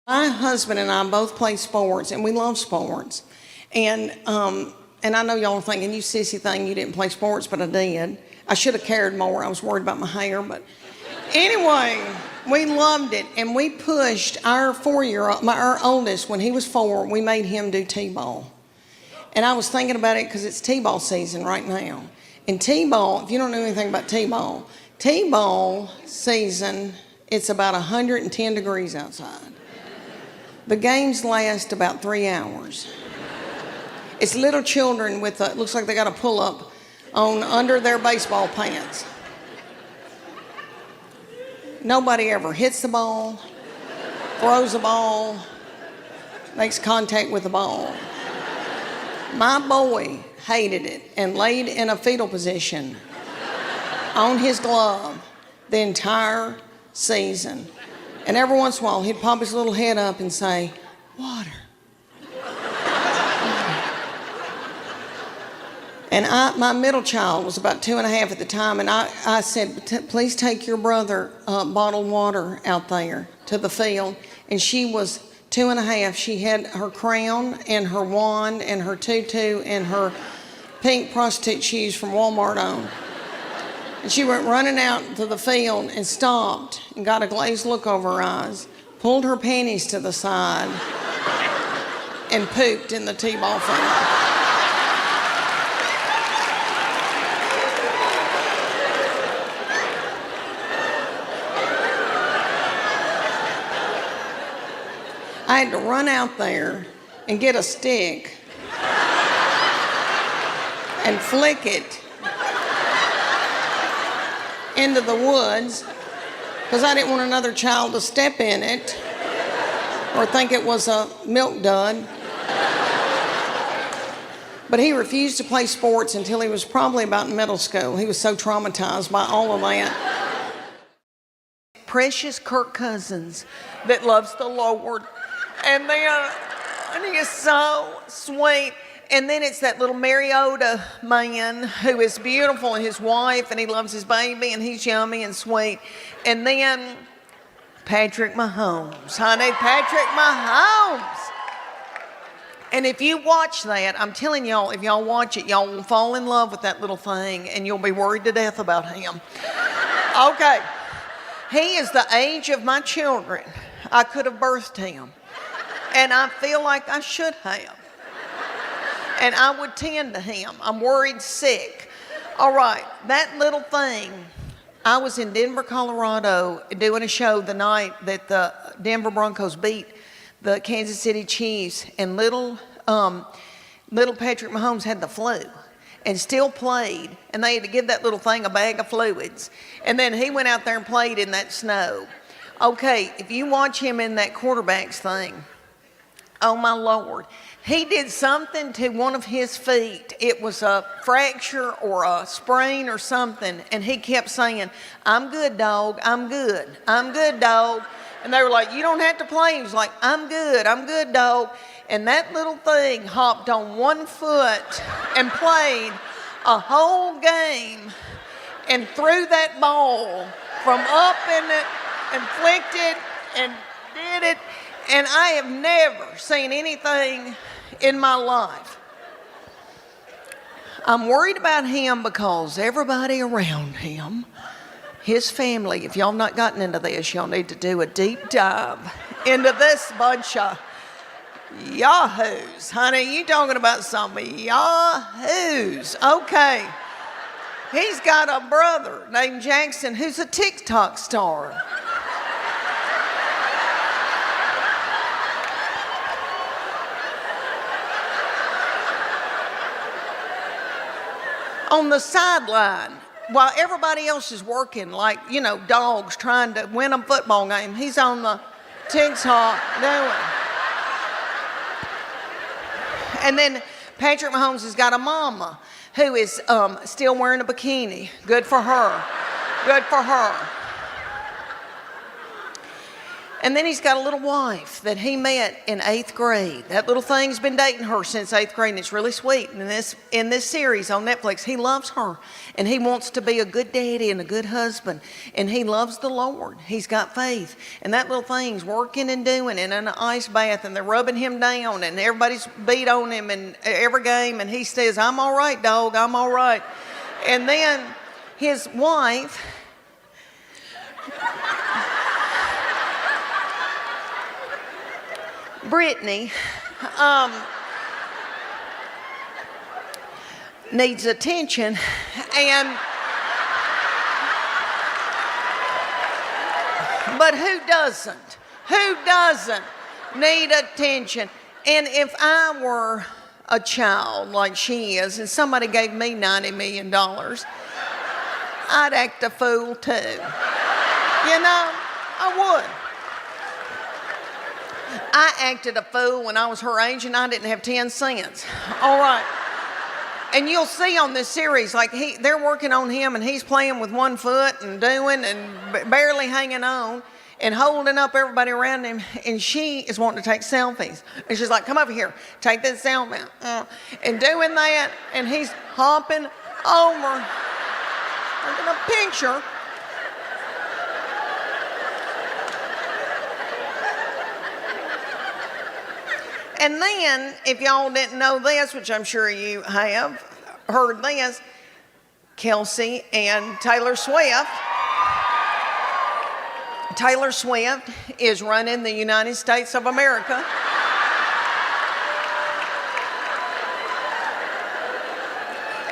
My husband and I both play sports, and we love sports. And I know y'all are thinking, you sissy thing, you didn't play sports, but I did. I should have cared more. I was worried about my hair, but anyway, we loved it. And we pushed our 4-year-old, our oldest, when he was 4, we made him do t-ball. And I was thinking about it because it's t-ball season right now. And t-ball, if you don't know anything about t-ball season, it's about 110 degrees outside. The games last about 3 hours. It's little children with looks like they got a pull-up on under their baseball pants. Nobody ever hits the ball, throws the ball, makes contact with the ball. My boy hated it and laid in a fetal position on his glove the entire season. And every once in a while, he'd pop his little head up and say, "Water." And my middle child was about 2.5 at the time, and I said, "Please take your brother bottled water out there to the field." And she was 2.5. She had her crown and her wand and her tutu and her pink prostitute shoes from Walmart on. And she went running out to the field and stopped and got a glazed look over her eyes, pulled her panties to the side, and pooped in the t-ball field. I had to run out there and get a stick and flick it into the woods because I didn't want another child to step in it or think it was a milk dud. But he refused to play sports until he was probably about in middle school. He was so traumatized by all of that. Precious Kirk Cousins that loves the Lord. And he is so sweet. And then it's that little Mariota man who is beautiful, and his wife, and he loves his baby, and he's yummy and sweet. And then Patrick Mahomes, honey, Patrick Mahomes. And if you watch that, I'm telling y'all, if y'all watch it, y'all will fall in love with that little thing, and you'll be worried to death about him. Okay, he is the age of my children. I could have birthed him, and I feel like I should have. And I would tend to him. I'm worried sick. All right, that little thing. I was in Denver, Colorado, doing a show the night that the Denver Broncos beat the Kansas City Chiefs, and little Patrick Mahomes had the flu and still played, and they had to give that little thing a bag of fluids. And then he went out there and played in that snow. Okay, if you watch him in that quarterback's thing, oh my Lord, he did something to one of his feet. It was a fracture or a sprain or something, and he kept saying, "I'm good, dog, I'm good, I'm good, dog." And they were like, "You don't have to play." He was like, I'm good, dog." And that little thing hopped on one foot and played a whole game and threw that ball from up in it and flicked it and did it. And I have never seen anything in my life. I'm worried about him because everybody around him, his family, if y'all not gotten into this, y'all need to do a deep dive into this bunch of yahoos. Honey, you talking about some yahoos. Okay. He's got a brother named Jackson who's a TikTok star. On the sideline, while everybody else is working, like, dogs trying to win a football game, he's on the TikTok doing. And then Patrick Mahomes has got a mama who is still wearing a bikini. Good for her. Good for her. And then he's got a little wife that he met in 8th grade. That little thing's been dating her since 8th grade, and it's really sweet. And in this series on Netflix, he loves her, and he wants to be a good daddy and a good husband, and he loves the Lord. He's got faith. And that little thing's working and doing and in an ice bath, and they're rubbing him down, and everybody's beat on him in every game, and he says, "I'm all right, dog, I'm all right." And then his wife... Brittany needs attention, but who doesn't? Who doesn't need attention? And if I were a child like she is, and somebody gave me $90 million, I'd act a fool too. You know, I would. I acted a fool when I was her age, and I didn't have 10 cents. All right. And you'll see on this series, like they're working on him, and he's playing with one foot and doing and barely hanging on and holding up everybody around him. And she is wanting to take selfies. And she's like, "Come over here, take this selfie." And doing that, and he's hopping over, taking a picture. And then, if y'all didn't know this, which I'm sure you have heard this, Kelsey and Taylor Swift. Taylor Swift is running the United States of America.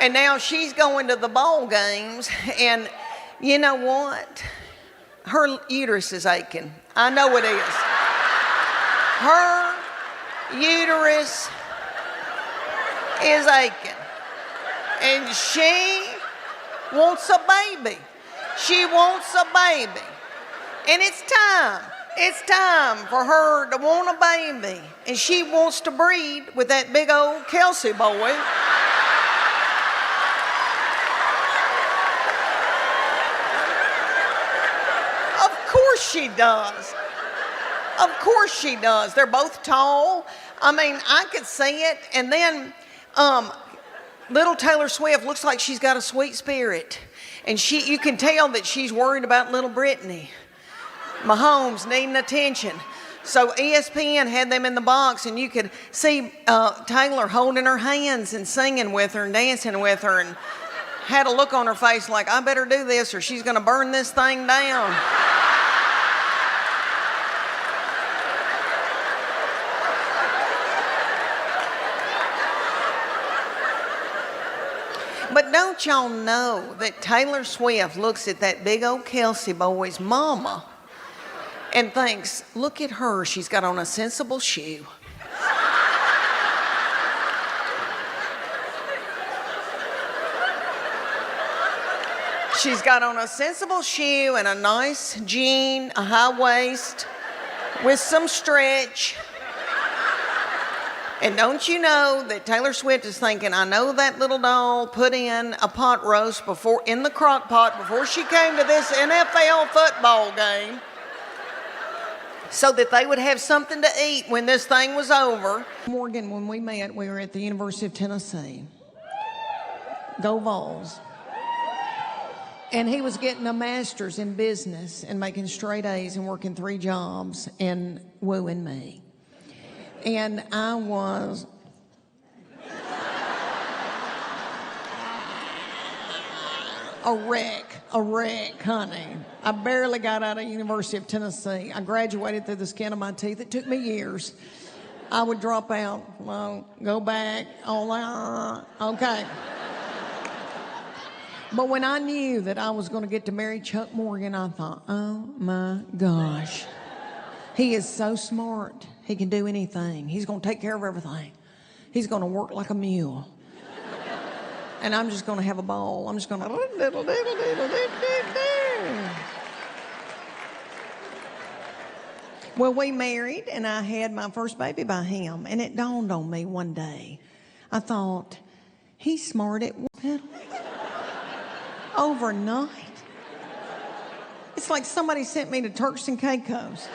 And now she's going to the ball games, and you know what? Her uterus is aching. I know it is. Her uterus is aching, and she wants a baby. She wants a baby, and it's time. It's time for her to want a baby, and she wants to breed with that big old Kelsey boy. Of course she does. Of course she does. They're both tall. I mean, I could see it. And then little Taylor Swift looks like she's got a sweet spirit. And you can tell that she's worried about little Brittany Mahomes needing attention. So ESPN had them in the box, and you could see Taylor holding her hands and singing with her and dancing with her, and had a look on her face like, "I better do this or she's going to burn this thing down." But don't y'all know that Taylor Swift looks at that big old Kelsey boy's mama and thinks, "Look at her, she's got on a sensible shoe." She's got on a sensible shoe and a nice jean, a high waist with some stretch. And don't you know that Taylor Swift is thinking, "I know that little doll put in a pot roast in the crock pot before she came to this NFL football game so that they would have something to eat when this thing was over." Morgan, when we met, we were at the University of Tennessee. Go Vols. And he was getting a master's in business and making straight A's and working 3 jobs and wooing me. And I was a wreck, honey. I barely got out of University of Tennessee. I graduated through the skin of my teeth. It took me years. I would drop out, go back, all that, okay. But when I knew that I was going to get to marry Chuck Morgan, I thought, oh my gosh. He is so smart. He can do anything. He's going to take care of everything. He's going to work like a mule. And I'm just going to have a ball. I'm just going to... Well, we married, and I had my first baby by him. And it dawned on me one day. I thought, he's smart at overnight. It's like somebody sent me to Turks and Caicos.